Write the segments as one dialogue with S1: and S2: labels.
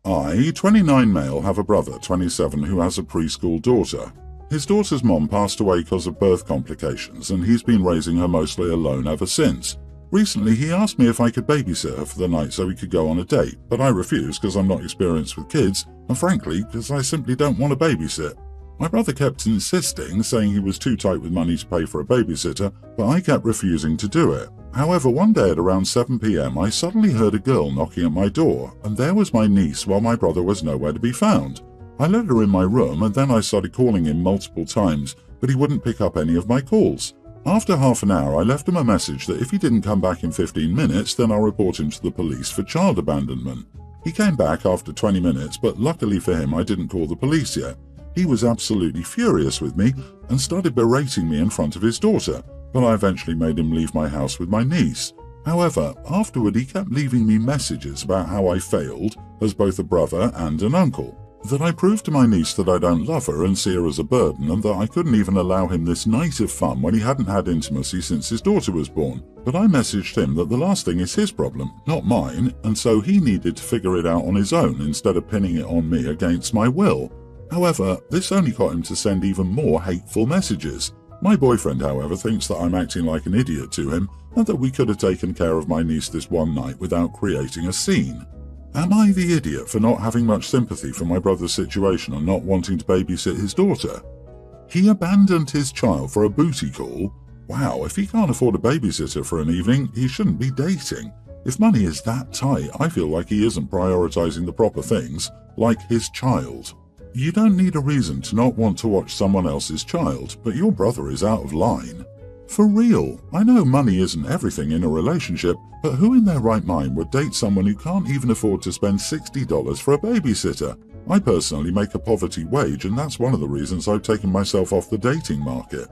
S1: I, 29 male, have a brother, 27, who has a preschool daughter. His daughter's mom passed away because of birth complications, and he's been raising her mostly alone ever since. Recently, he asked me if I could babysit her for the night so we could go on a date, but I refused because I'm not experienced with kids, and frankly, because I simply don't want to babysit. My brother kept insisting, saying he was too tight with money to pay for a babysitter, but I kept refusing to do it. However, one day at around 7 p.m, I suddenly heard a girl knocking at my door, and there was my niece while my brother was nowhere to be found. I let her in my room, and then I started calling him multiple times, but he wouldn't pick up any of my calls. After half an hour, I left him a message that if he didn't come back in 15 minutes, then I'll report him to the police for child abandonment. He came back after 20 minutes, but luckily for him, I didn't call the police yet. He was absolutely furious with me and started berating me in front of his daughter, but I eventually made him leave my house with my niece. However, afterward he kept leaving me messages about how I failed as both a brother and an uncle, that I proved to my niece that I don't love her and see her as a burden, and that I couldn't even allow him this night of fun when he hadn't had intimacy since his daughter was born. But I messaged him that the last thing is his problem, not mine, and so he needed to figure it out on his own instead of pinning it on me against my will. However, this only got him to send even more hateful messages. My boyfriend, however, thinks that I'm acting like an idiot to him and that we could have taken care of my niece this one night without creating a scene. Am I the idiot for not having much sympathy for my brother's situation and not wanting to babysit his daughter? He abandoned his child for a booty call? Wow, if he can't afford a babysitter for an evening, he shouldn't be dating. If money is that tight, I feel like he isn't prioritizing the proper things, like his child. You don't need a reason to not want to watch someone else's child, but your brother is out of line. For real, I know money isn't everything in a relationship, but who in their right mind would date someone who can't even afford to spend $60 for a babysitter? I personally make a poverty wage, and that's one of the reasons I've taken myself off the dating market.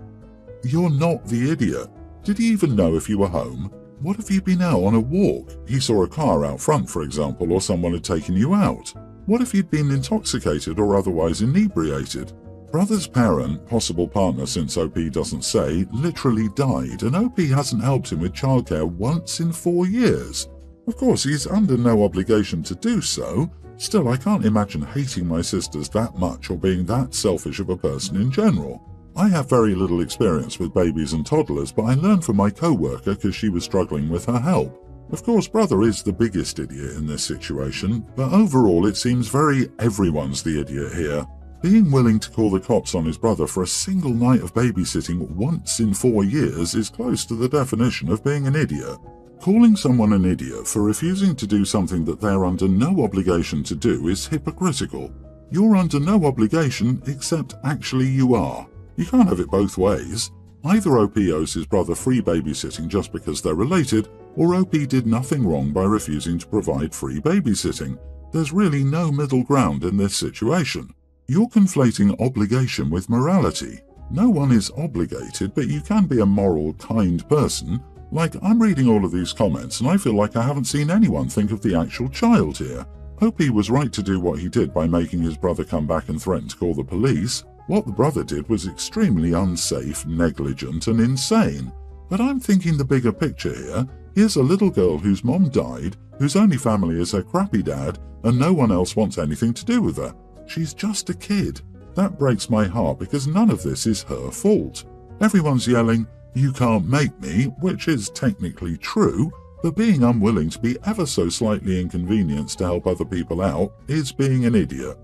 S1: You're not the idiot. Did he even know if you were home? What if you'd been out on a walk? He saw a car out front, for example, or someone had taken you out. What if you'd been intoxicated or otherwise inebriated? Brother's parent, possible partner since OP doesn't say, literally died, and OP hasn't helped him with childcare once in 4 years. Of course, he's under no obligation to do so. Still, I can't imagine hating my sisters that much or being that selfish of a person in general. I have very little experience with babies and toddlers, but I learned from my co-worker because she was struggling with her help. Of course, brother is the biggest idiot in this situation, but overall it seems very everyone's the idiot here. Being willing to call the cops on his brother for a single night of babysitting once in 4 years is close to the definition of being an idiot. Calling someone an idiot for refusing to do something that they're under no obligation to do is hypocritical. You're under no obligation, except actually you are. You can't have it both ways. Either OP owes his brother free babysitting just because they're related, or OP did nothing wrong by refusing to provide free babysitting. There's really no middle ground in this situation. You're conflating obligation with morality. No one is obligated, but you can be a moral, kind person. Like, I'm reading all of these comments and I feel like I haven't seen anyone think of the actual child here. OP was right to do what he did by making his brother come back and threaten to call the police. What the brother did was extremely unsafe, negligent, and insane. But I'm thinking the bigger picture here. Here's a little girl whose mom died, whose only family is her crappy dad, and no one else wants anything to do with her. She's just a kid. That breaks my heart because none of this is her fault. Everyone's yelling, "You can't make me," which is technically true, but being unwilling to be ever so slightly inconvenienced to help other people out is being an idiot.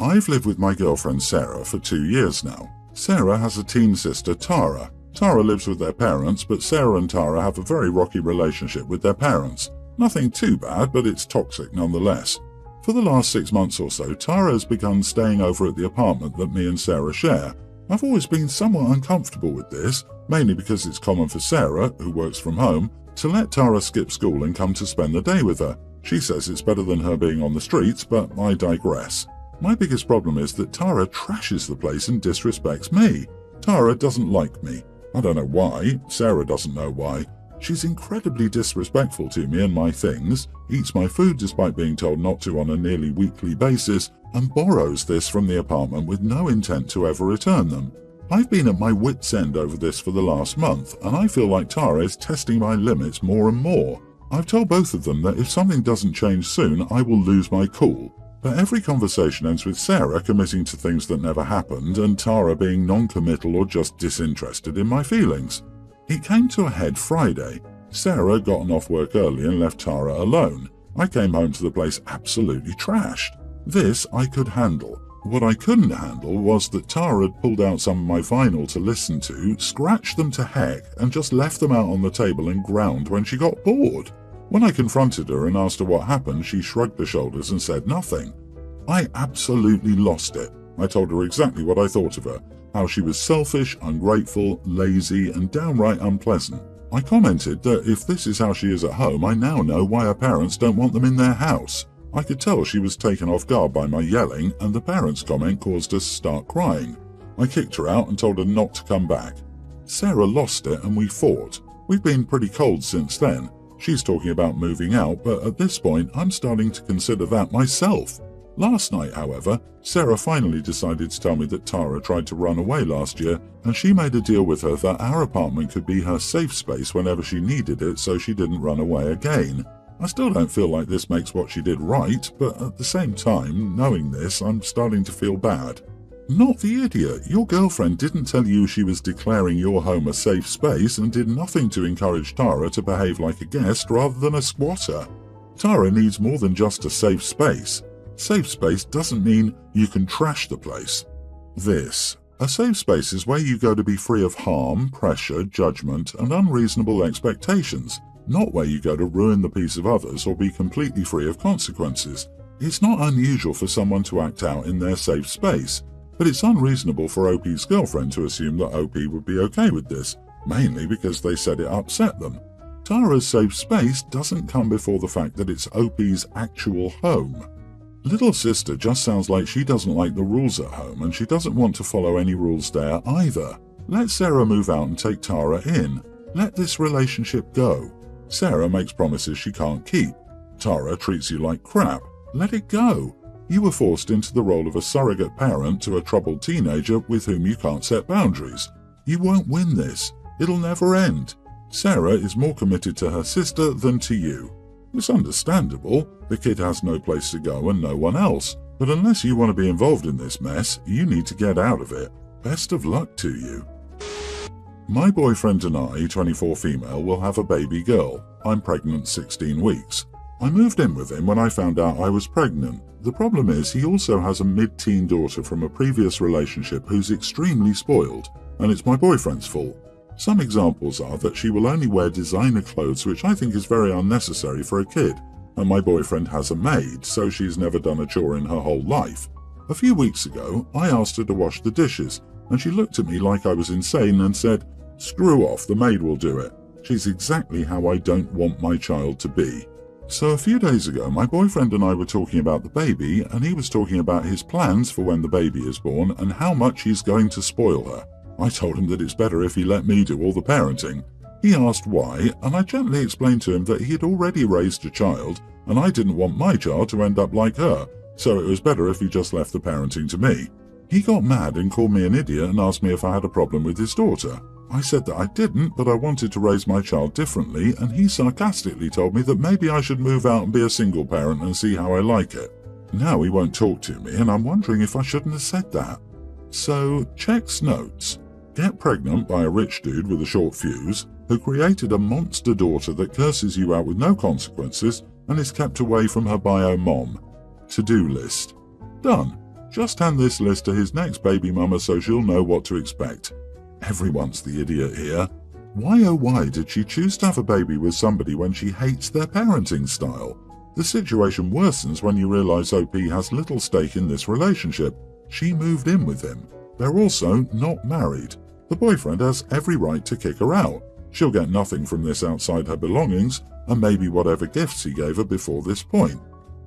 S1: I've lived with my girlfriend Sarah for 2 years now. Sarah has a teen sister, Tara. Tara lives with their parents, but Sarah and Tara have a very rocky relationship with their parents. Nothing too bad, but it's toxic nonetheless. For the last 6 months or so, Tara has begun staying over at the apartment that me and Sarah share. I've always been somewhat uncomfortable with this, mainly because it's common for Sarah, who works from home, to let Tara skip school and come to spend the day with her. She says it's better than her being on the streets, but I digress. My biggest problem is that Tara trashes the place and disrespects me. Tara doesn't like me. I don't know why. Sarah doesn't know why. She's incredibly disrespectful to me and my things, eats my food despite being told not to on a nearly weekly basis, and borrows this from the apartment with no intent to ever return them. I've been at my wit's end over this for the last month, and I feel like Tara is testing my limits more and more. I've told both of them that if something doesn't change soon, I will lose my cool. But every conversation ends with Sarah committing to things that never happened and Tara being non-committal or just disinterested in my feelings. It came to a head Friday. Sarah had gotten off work early and left Tara alone. I came home to the place absolutely trashed. This I could handle. What I couldn't handle was that Tara had pulled out some of my vinyl to listen to, scratched them to heck, and just left them out on the table and ground when she got bored. When I confronted her and asked her what happened, she shrugged her shoulders and said nothing. I absolutely lost it. I told her exactly what I thought of her, how she was selfish, ungrateful, lazy, and downright unpleasant. I commented that if this is how she is at home, I now know why her parents don't want them in their house. I could tell she was taken off guard by my yelling, and the parents' comment caused her to start crying. I kicked her out and told her not to come back. Sarah lost it and we fought. We've been pretty cold since then. She's talking about moving out, but at this point I'm starting to consider that myself. Last night, however, Sarah finally decided to tell me that Tara tried to run away last year, and she made a deal with her that our apartment could be her safe space whenever she needed it so she didn't run away again. I still don't feel like this makes what she did right, but at the same time, knowing this, I'm starting to feel bad. Not the idiot. Your girlfriend didn't tell you she was declaring your home a safe space and did nothing to encourage Tara to behave like a guest rather than a squatter. Tara needs more than just a safe space. Safe space doesn't mean you can trash the place. A safe space is where you go to be free of harm, pressure, judgment, and unreasonable expectations, not where you go to ruin the peace of others or be completely free of consequences. It's not unusual for someone to act out in their safe space, but it's unreasonable for OP's girlfriend to assume that OP would be okay with this, mainly because they said it upset them. Tara's safe space doesn't come before the fact that it's OP's actual home. Little sister just sounds like she doesn't like the rules at home and she doesn't want to follow any rules there either. Let Sarah move out and take Tara in. Let this relationship go. Sarah makes promises she can't keep. Tara treats you like crap. Let it go. You were forced into the role of a surrogate parent to a troubled teenager with whom you can't set boundaries. You won't win this. It'll never end. Sarah is more committed to her sister than to you. It's understandable. The kid has no place to go and no one else. But unless you want to be involved in this mess, you need to get out of it. Best of luck to you. My boyfriend and I, 24 female, will have a baby girl. I'm pregnant 16 weeks. I moved in with him when I found out I was pregnant. The problem is he also has a mid-teen daughter from a previous relationship who's extremely spoiled, and it's my boyfriend's fault. Some examples are that she will only wear designer clothes, which I think is very unnecessary for a kid, and my boyfriend has a maid, so she's never done a chore in her whole life. A few weeks ago, I asked her to wash the dishes, and she looked at me like I was insane and said, "Screw off, the maid will do it." She's exactly how I don't want my child to be. So a few days ago, my boyfriend and I were talking about the baby, and he was talking about his plans for when the baby is born and how much he's going to spoil her. I told him that it's better if he let me do all the parenting. He asked why, and I gently explained to him that he had already raised a child, and I didn't want my child to end up like her, so it was better if he just left the parenting to me. He got mad and called me an idiot and asked me if I had a problem with his daughter. I said that I didn't, but I wanted to raise my child differently, and he sarcastically told me that maybe I should move out and be a single parent and see how I like it. Now he won't talk to me, and I'm wondering if I shouldn't have said that. So, checks notes. Get pregnant by a rich dude with a short fuse, who created a monster daughter that curses you out with no consequences and is kept away from her bio mom. To-do list. Done. Just hand this list to his next baby mama so she'll know what to expect. Everyone's the idiot here. Why oh why did she choose to have a baby with somebody when she hates their parenting style? The situation worsens when you realize OP has little stake in this relationship. She moved in with him. They're also not married. The boyfriend has every right to kick her out. She'll get nothing from this outside her belongings, and maybe whatever gifts he gave her before this point.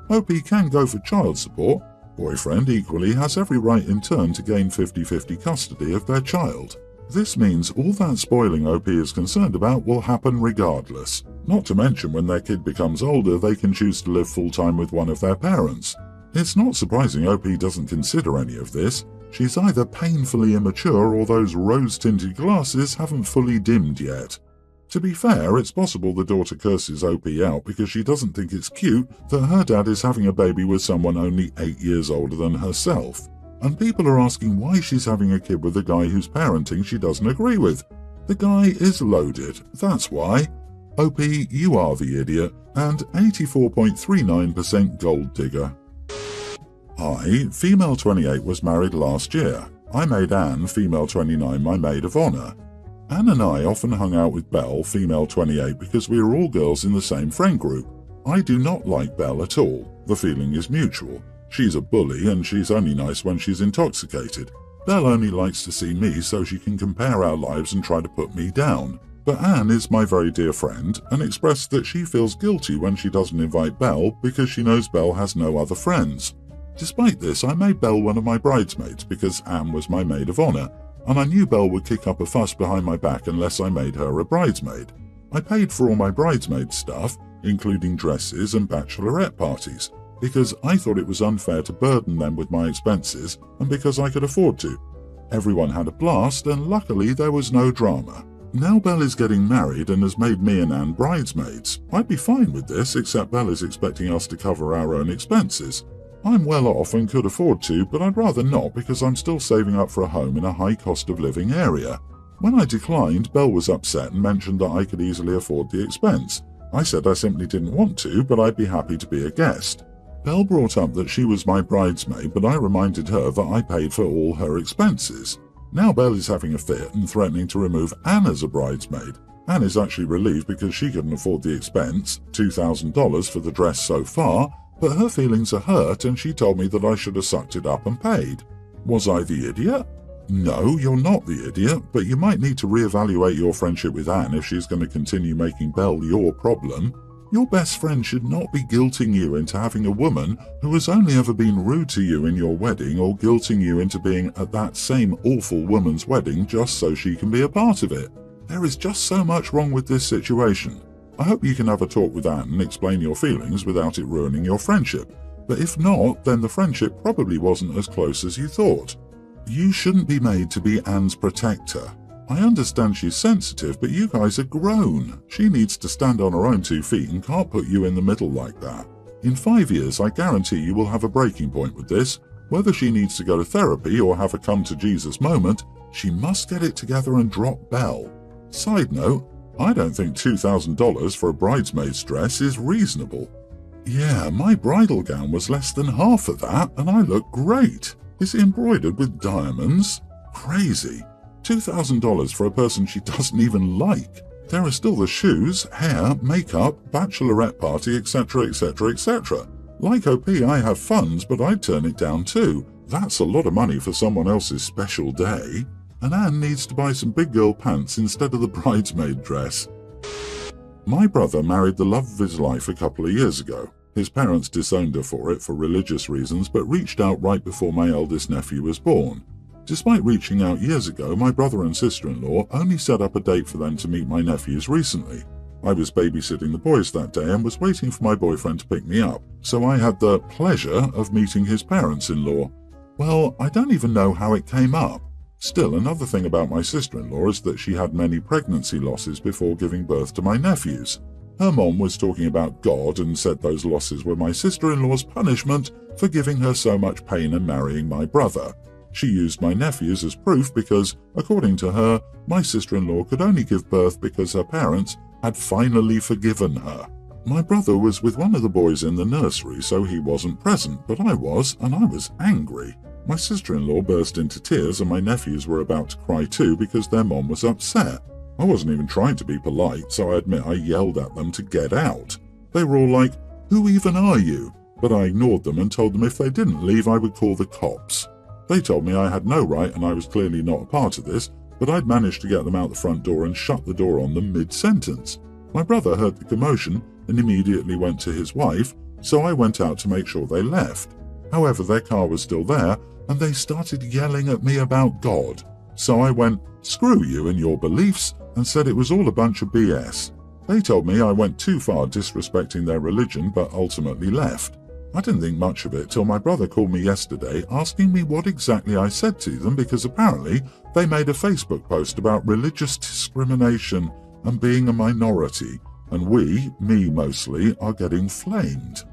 S1: OP can go for child support. Boyfriend equally has every right in turn to gain 50-50 custody of their child. This means all that spoiling OP is concerned about will happen regardless. Not to mention when their kid becomes older, they can choose to live full-time with one of their parents. It's not surprising OP doesn't consider any of this. She's either painfully immature or those rose-tinted glasses haven't fully dimmed yet. To be fair, it's possible the daughter curses OP out because she doesn't think it's cute that her dad is having a baby with someone only 8 years older than herself. And people are asking why she's having a kid with a guy whose parenting she doesn't agree with. The guy is loaded, that's why. OP, you are the idiot, and 84.39% gold digger. I, female 28, was married last year. I made Anne, female 29, my maid of honour. Anne and I often hung out with Belle, female 28, because we are all girls in the same friend group. I do not like Belle at all. The feeling is mutual. She's a bully and she's only nice when she's intoxicated. Belle only likes to see me so she can compare our lives and try to put me down. But Anne is my very dear friend and expressed that she feels guilty when she doesn't invite Belle because she knows Belle has no other friends. Despite this, I made Belle one of my bridesmaids because Anne was my maid of honour, and I knew Belle would kick up a fuss behind my back unless I made her a bridesmaid. I paid for all my bridesmaid stuff, including dresses and bachelorette parties, because I thought it was unfair to burden them with my expenses and because I could afford to. Everyone had a blast and luckily there was no drama. Now Belle is getting married and has made me and Anne bridesmaids. I'd be fine with this, except Belle is expecting us to cover our own expenses. I'm well off and could afford to, but I'd rather not because I'm still saving up for a home in a high cost of living area. When I declined, Belle was upset and mentioned that I could easily afford the expense. I said I simply didn't want to, but I'd be happy to be a guest. Belle brought up that she was my bridesmaid, but I reminded her that I paid for all her expenses. Now Belle is having a fit and threatening to remove Anne as a bridesmaid. Anne is actually relieved because she couldn't afford the expense, $2,000 for the dress so far, but her feelings are hurt and she told me that I should have sucked it up and paid. Was I the idiot? No, you're not the idiot, but you might need to reevaluate your friendship with Anne if she's going to continue making Belle your problem. Your best friend should not be guilting you into having a woman who has only ever been rude to you in your wedding or guilting you into being at that same awful woman's wedding just so she can be a part of it. There is just so much wrong with this situation. I hope you can have a talk with Anne and explain your feelings without it ruining your friendship. But if not, then the friendship probably wasn't as close as you thought. You shouldn't be made to be Anne's protector. I understand she's sensitive, but you guys are grown. She needs to stand on her own 2 feet and can't put you in the middle like that. In 5 years, I guarantee you will have a breaking point with this. Whether she needs to go to therapy or have a come-to-Jesus moment, she must get it together and drop Belle. Side note, I don't think $2,000 for a bridesmaid's dress is reasonable. Yeah, my bridal gown was less than half of that and I look great. Is it embroidered with diamonds? Crazy. $2,000 for a person she doesn't even like. There are still the shoes, hair, makeup, bachelorette party, etc, etc, etc. Like OP, I have funds, but I'd turn it down too. That's a lot of money for someone else's special day. And Anne needs to buy some big girl pants instead of the bridesmaid dress. My brother married the love of his life a couple of years ago. His parents disowned her for it for religious reasons, but reached out right before my eldest nephew was born. Despite reaching out years ago, my brother and sister-in-law only set up a date for them to meet my nephews recently. I was babysitting the boys that day and was waiting for my boyfriend to pick me up, so I had the pleasure of meeting his parents-in-law. Well, I don't even know how it came up. Still, another thing about my sister-in-law is that she had many pregnancy losses before giving birth to my nephews. Her mom was talking about God and said those losses were my sister-in-law's punishment for giving her so much pain and marrying my brother. She used my nephews as proof because, according to her, my sister-in-law could only give birth because her parents had finally forgiven her. My brother was with one of the boys in the nursery, so he wasn't present, but I was, and I was angry. My sister-in-law burst into tears and my nephews were about to cry too because their mom was upset. I wasn't even trying to be polite, so I admit I yelled at them to get out. They were all like, "Who even are you?" But I ignored them and told them if they didn't leave I would call the cops. They told me I had no right and I was clearly not a part of this, but I'd managed to get them out the front door and shut the door on them mid-sentence. My brother heard the commotion and immediately went to his wife, so I went out to make sure they left. However, their car was still there and they started yelling at me about God. So I went, "Screw you and your beliefs," and said it was all a bunch of BS. They told me I went too far disrespecting their religion but ultimately left. I didn't think much of it till my brother called me yesterday asking me what exactly I said to them because apparently they made a Facebook post about religious discrimination and being a minority, and we, me mostly, are getting flamed.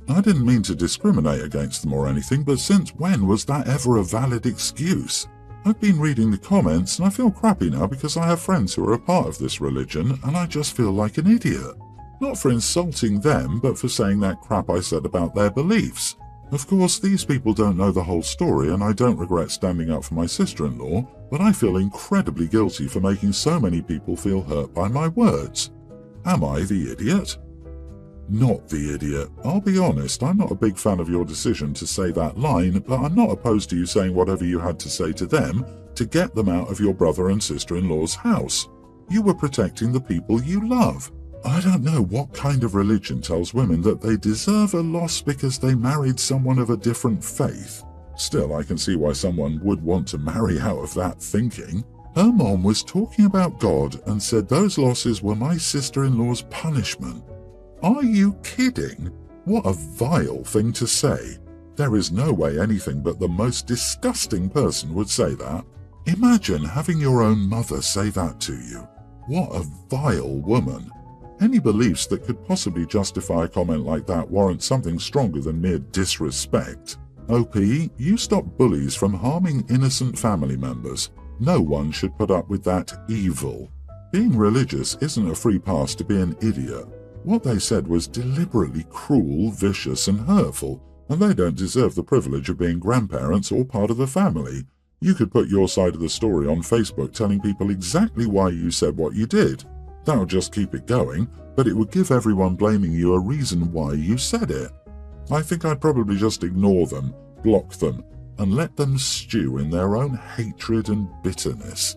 S1: I didn't mean to discriminate against them or anything, but since when was that ever a valid excuse? I've been reading the comments and I feel crappy now because I have friends who are a part of this religion and I just feel like an idiot. Not for insulting them, but for saying that crap I said about their beliefs. Of course, these people don't know the whole story and I don't regret standing up for my sister-in-law, but I feel incredibly guilty for making so many people feel hurt by my words. Am I the idiot? Not the idiot. I'll be honest, I'm not a big fan of your decision to say that line, but I'm not opposed to you saying whatever you had to say to them to get them out of your brother and sister-in-law's house. You were protecting the people you love. I don't know what kind of religion tells women that they deserve a loss because they married someone of a different faith. Still, I can see why someone would want to marry out of that thinking. Her mom was talking about God and said those losses were my sister-in-law's punishment. Are you kidding? What a vile thing to say. There is no way anything but the most disgusting person would say that. Imagine having your own mother say that to you. What a vile woman. Any beliefs that could possibly justify a comment like that warrant something stronger than mere disrespect. OP, you stop bullies from harming innocent family members. No one should put up with that evil. Being religious isn't a free pass to be an idiot. What they said was deliberately cruel, vicious and hurtful, and they don't deserve the privilege of being grandparents or part of the family. You could put your side of the story on Facebook telling people exactly why you said what you did. That would just keep it going, but it would give everyone blaming you a reason why you said it. I think I'd probably just ignore them, block them, and let them stew in their own hatred and bitterness.